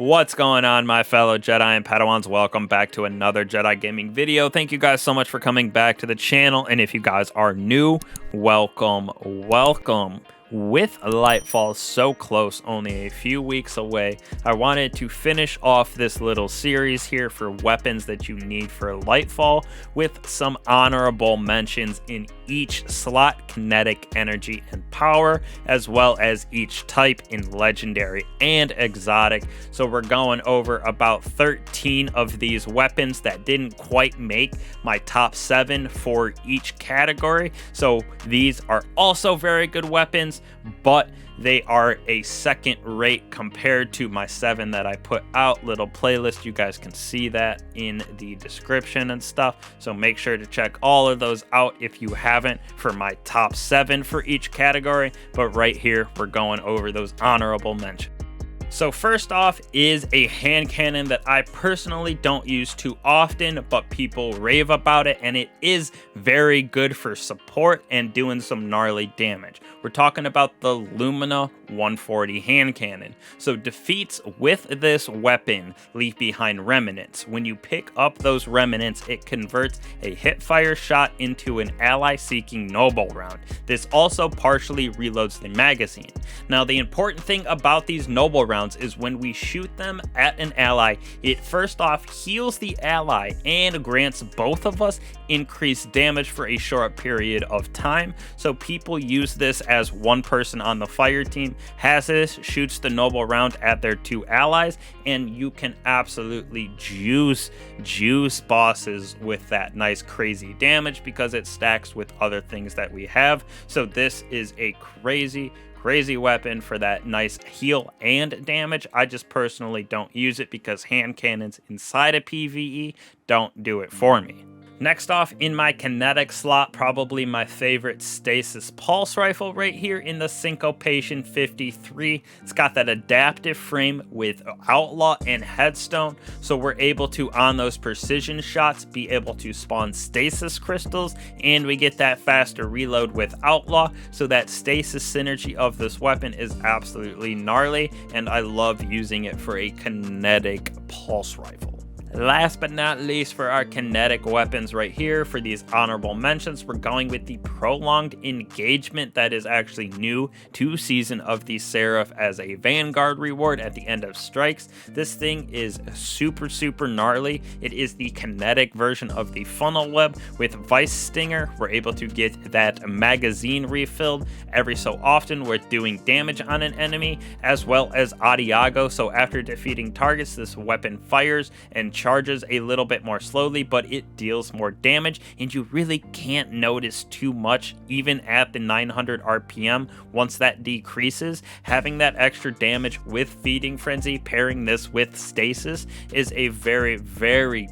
What's going on, my fellow Jedi and Padawans? Welcome back to another Jedi gaming video. Thank you guys so much for coming back to the channel, and if you guys are new, welcome. With LIGHTFALL so close, only a few weeks away, I wanted to finish off this little series here for weapons that you need for LIGHTFALL with some honorable mentions in each slot: kinetic, energy, and power, as well as each type in legendary and exotic. So we're going over about 13 of these weapons that didn't quite make my top 7 for each category. So these are also very good weapons, but they are a second rate compared to my 7 that I put out. Little playlist, you guys can see that in the description and stuff, so make sure to check all of those out if you haven't, for my top 7 for each category. But right here we're going over those honorable mentions. So first off is a hand cannon that I personally don't use too often, but people rave about it, and it is very good for support and doing some gnarly damage. We're talking about the LUMINA 140 hand cannon. So defeats with this weapon leave behind remnants. When you pick up those remnants, it converts a hipfire shot into an ally seeking noble round. This also partially reloads the magazine. Now, the important thing about these noble rounds is when we shoot them at an ally, it first off heals the ally and grants both of us increased damage for a short period of time. So people use this as one person on the fire team has this, shoots the noble round at their 2 allies, and you can absolutely juice bosses with that nice crazy damage because it stacks with other things that we have. So this is a crazy weapon for that nice heal and damage. I just personally don't use it because hand cannons inside of PvE don't do it for me. Next off in my kinetic slot, probably my favorite stasis pulse rifle right here in the Syncopation 53. It's got that adaptive frame with outlaw and headstone, so we're able to, on those precision shots, be able to spawn stasis crystals, and we get that faster reload with outlaw. So that stasis synergy of this weapon is absolutely gnarly, and I love using it for a kinetic pulse rifle. Last but not least, for our kinetic weapons right here, for these honorable mentions, we're going with the prolonged engagement that is actually new to Season of the Seraph as a Vanguard reward at the end of strikes. This thing is super gnarly. It is the kinetic version of the funnel web. With Vice Stinger, we're able to get that magazine refilled every so often. We're doing damage on an enemy, as well as Adiago. So after defeating targets, this weapon fires and charges a little bit more slowly, but it deals more damage, and you really can't notice too much even at the 900 RPM. Once that decreases, having that extra damage with Feeding Frenzy, pairing this with Stasis, is a very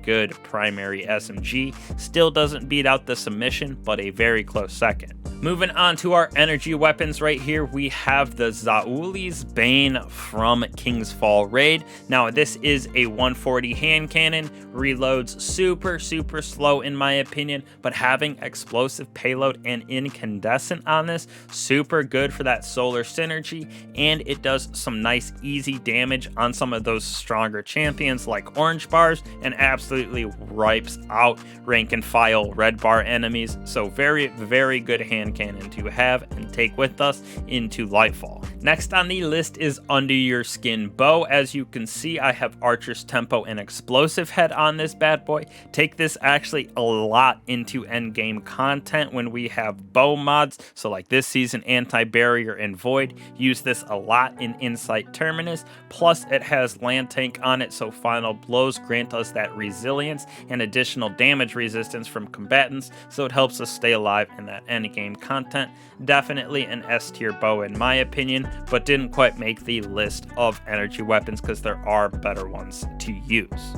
good primary SMG. Still doesn't beat out the submission, but a very close second. Moving on to our energy weapons right here, we have the Zauli's Bane from King's Fall Raid. Now, this is a 140 hand cannon, reloads super slow in my opinion, but having explosive payload and incandescent on this, super good for that solar synergy, and it does some nice easy damage on some of those stronger champions like orange bars, and absolutely wipes out rank and file red bar enemies. So very good hand cannon to have and take with us into LIGHTFALL. Next on the list is Under Your Skin Bow. As you can see, I have Archer's Tempo and Explosive Head on this bad boy. Take this actually a lot into endgame content when we have bow mods. So like this season, Anti-Barrier and Void. Use this a lot in Insight Terminus. Plus it has Land Tank on it, so final blows grant us that resilience and additional damage resistance from combatants. So it helps us stay alive in that endgame content. Definitely an S tier bow in my opinion, but didn't quite make the list of energy weapons because there are better ones to use.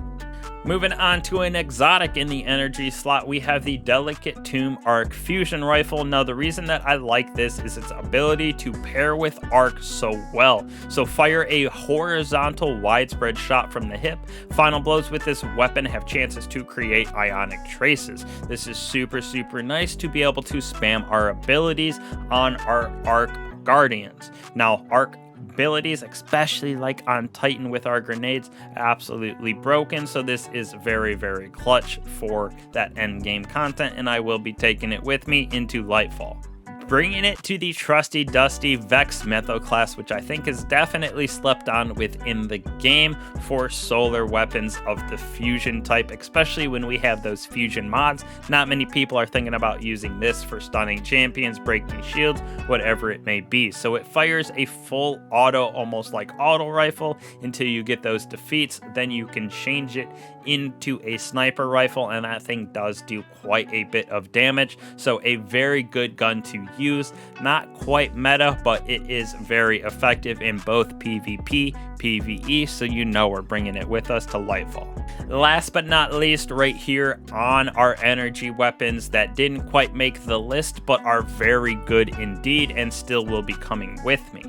Moving on to an exotic in the energy slot, we have the Delicate Tomb Arc Fusion Rifle. Now, the reason that I like this is its ability to pair with Arc so well. So fire a horizontal widespread shot from the hip. Final blows with this weapon have chances to create ionic traces. This is super nice to be able to spam our abilities on our Arc Guardians. Now, Arc abilities, especially like on Titan with our grenades, absolutely broken. So this is very, very clutch for that end game content, and I will be taking it with me into Lightfall. Bringing it to the trusty dusty Vex MYTHOCLAST, which I think is definitely slept on within the game for solar weapons of the fusion type, especially when we have those fusion mods. Not many people are thinking about using this for stunning champions, breaking shields, whatever it may be. So it fires a full auto, almost like auto rifle, until you get those defeats. Then you can change it into a sniper rifle, and that thing does do quite a bit of damage. So a very good gun to use. Not quite meta, but it is very effective in both PvP, PvE, so you know we're bringing it with us to Lightfall. Last but not least, right here on our energy weapons that didn't quite make the list, but are very good indeed and still will be coming with me.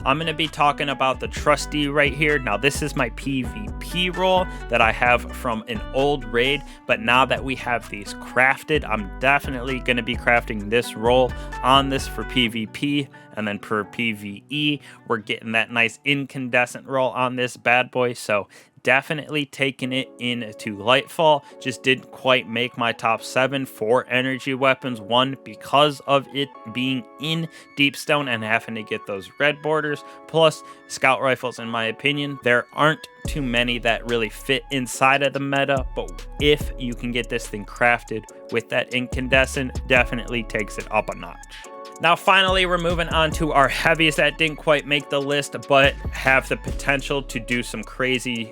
I'm going to be talking about the trusty right here. Now this is my PvP roll that I have from an old raid, but now that we have these crafted, I'm definitely going to be crafting this roll on this for PvP, and then per PvE, we're getting that nice incandescent roll on this bad boy. So definitely taking it into Lightfall. Just didn't quite make my top 7 for energy weapons. One, because of it being in Deepstone and having to get those red borders. Plus, scout rifles, in my opinion, there aren't too many that really fit inside of the meta. But if you can get this thing crafted with that incandescent, definitely takes it up a notch. Now finally, we're moving on to our heavies that didn't quite make the list, but have the potential to do some crazy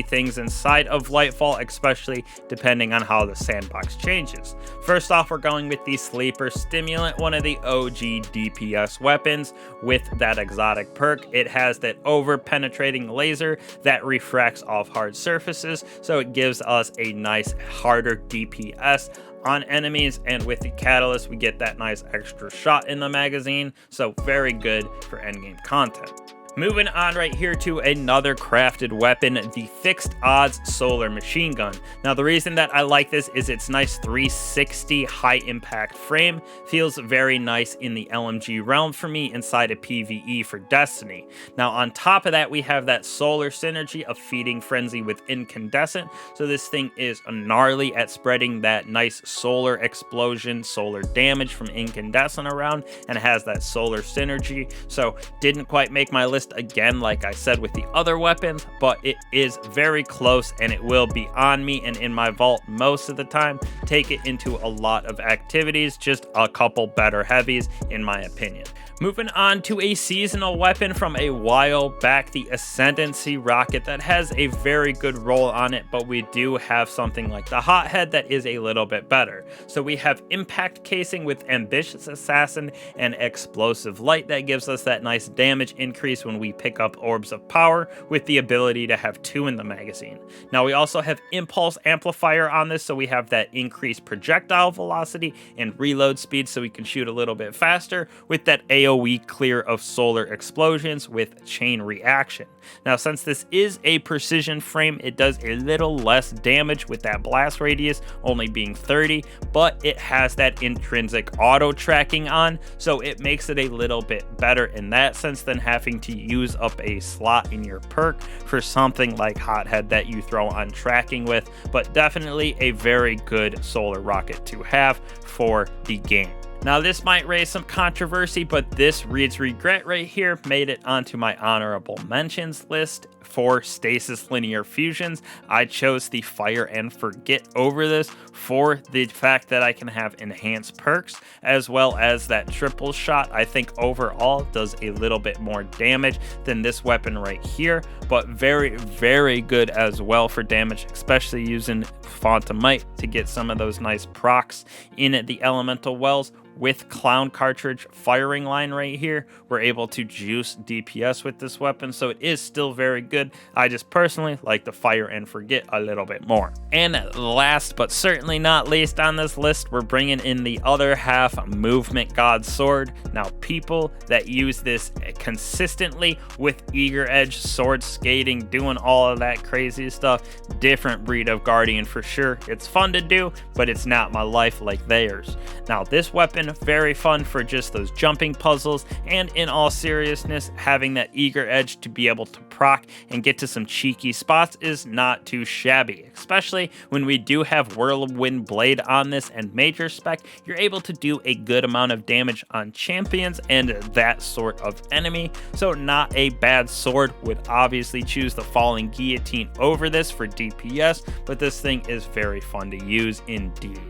things inside of Lightfall, especially depending on how the sandbox changes. First off, we're going with the Sleeper Stimulant, one of the OG DPS weapons with that exotic perk. It has that over-penetrating laser that refracts off hard surfaces, so it gives us a nice harder DPS on enemies, and with the catalyst we get that nice extra shot in the magazine, so very good for endgame content. Moving on right here to another crafted weapon, the Fixed Odds Solar Machine Gun. Now the reason that I like this is its nice 360 high impact frame. Feels very nice in the LMG realm for me inside of PvE for Destiny. Now on top of that, we have that solar synergy of Feeding Frenzy with Incandescent. So this thing is gnarly at spreading that nice solar explosion, solar damage from Incandescent around, and it has that solar synergy. So didn't quite make my list again, like I said with the other weapons, but it is very close and it will be on me and in my vault most of the time. Take it into a lot of activities, just a couple better heavies in my opinion. Moving on to a seasonal weapon from a while back, the Ascendancy rocket that has a very good roll on it, but we do have something like the Hothead that is a little bit better. So we have Impact Casing with Ambitious Assassin and Explosive Light that gives us that nice damage increase when we pick up Orbs of Power with the ability to have 2 in the magazine. Now we also have Impulse Amplifier on this, so we have that increased projectile velocity and reload speed so we can shoot a little bit faster with that AoE clear of solar explosions with chain reaction. Now since this is a precision frame, it does a little less damage with that blast radius only being 30, but it has that intrinsic auto tracking on, so it makes it a little bit better in that sense than having to use up a slot in your perk for something like Hothead that you throw on tracking with, but definitely a very good solar rocket to have for the game. Now this might raise some controversy, but this reads regret right here made it onto my honorable mentions list for stasis linear fusions. I chose the Fire and Forget over this for the fact that I can have enhanced perks as well as that triple shot. I think overall does a little bit more damage than this weapon right here, but very good as well for damage, especially using Font of Might to get some of those nice procs in the elemental wells. With Clown Cartridge firing line right here, we're able to juice DPS with this weapon, so it is still very good. I just personally like the Fire and Forget a little bit more. And last but certainly not least on this list, we're bringing in the other half, Movement God Sword. Now people that use this consistently with Eager Edge, sword skating, doing all of that crazy stuff, different breed of Guardian for sure. It's fun to do, but it's not my life like theirs. Now this weapon Again, very fun for just those jumping puzzles, and in all seriousness, having that eager edge to be able to proc and get to some cheeky spots is not too shabby, especially when we do have Whirlwind Blade on this and Major Spec. You're able to do a good amount of damage on champions and that sort of enemy, so not a bad sword. Would obviously choose the Falling Guillotine over this for DPS, but this thing is very fun to use indeed.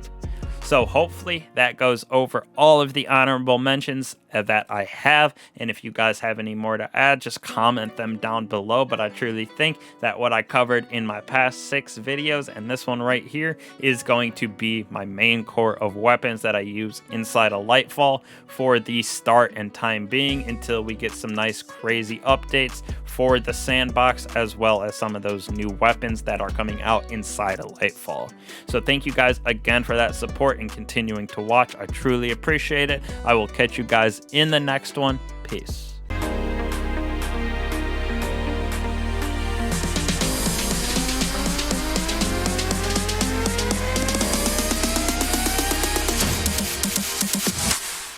So hopefully that goes over all of the honorable mentions that I have, and if you guys have any more to add, just comment them down below. But I truly think that what I covered in my past 6 videos and this one right here is going to be my main core of weapons that I use inside of Lightfall for the start and time being, until we get some nice crazy updates for the sandbox, as well as some of those new weapons that are coming out inside of Lightfall. So thank you guys again for that support and continuing to watch. I truly appreciate it. I will catch you guys in the next one. Peace.